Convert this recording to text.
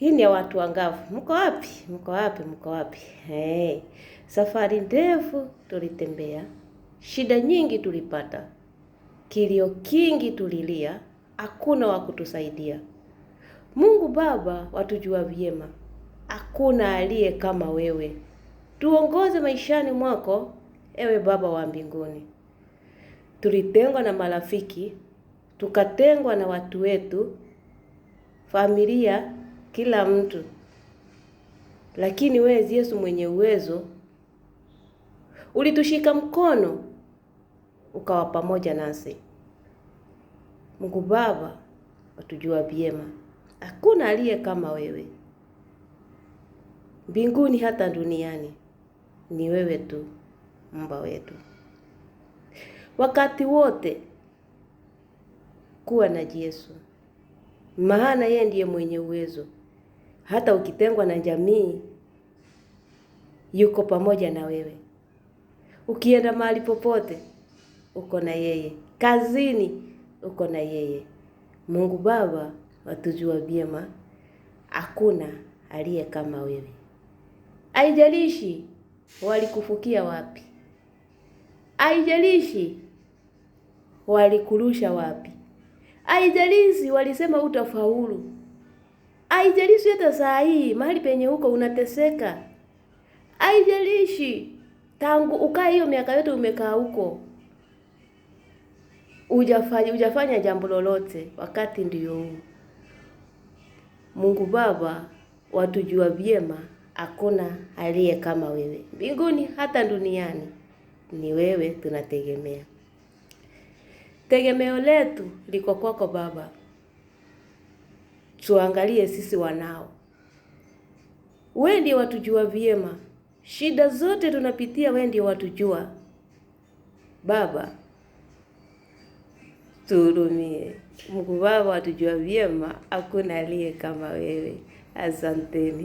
Hii ni ya watu wangafu. Mko wapi? Mko wapi? Mko wapi? Hey. Safari ndefu tulitembea, shida nyingi tulipata, kilio kingi tulilia, hakuna wa kutusaidia. Mungu Baba watujua vyema, hakuna aliye kama wewe. Tuongoze maishani mwako, ewe Baba wa mbinguni. Tulitengwa na marafiki, tukatengwa na watu wetu, familia, kila mtu. Lakini wewe Yesu mwenye uwezo, ulitushika mkono, ukawa pamoja nasi. Mungu Baba watujua vyema, hakuna aliye kama wewe. Mbinguni hata duniani ni wewe tu, Muumba wetu. Wakati wote kuwa na Yesu, maana yeye ndiye mwenye uwezo. Hata ukitengwa na jamii, yuko pamoja na wewe. Ukienda mahali popote, uko na yeye. Kazini, uko na yeye. Mungu Baba watujua vyema, hakuna aliye kama wewe. Haijalishi walikufukia wapi, haijalishi walikurusha wapi, haijalishi walisema utafaulu, haijalishi hata saa hii mahali penye huko unateseka, haijalishi tangu ukae hiyo miaka yote umekaa huko hujafanya jambo lolote, wakati ndio huu. Mungu Baba watujua vyema, hakuna aliye kama wewe. Mbinguni hata duniani ni wewe tunategemea. Tegemeo letu liko kwako Baba. Tuangalie sisi wanao. Wewe ndiye watujua vyema. Shida zote tunapitia, wewe ndiye watujua. Baba, tuhurumie. Mungu Baba watujua vyema, hakuna aliye kama wewe. Asanteni.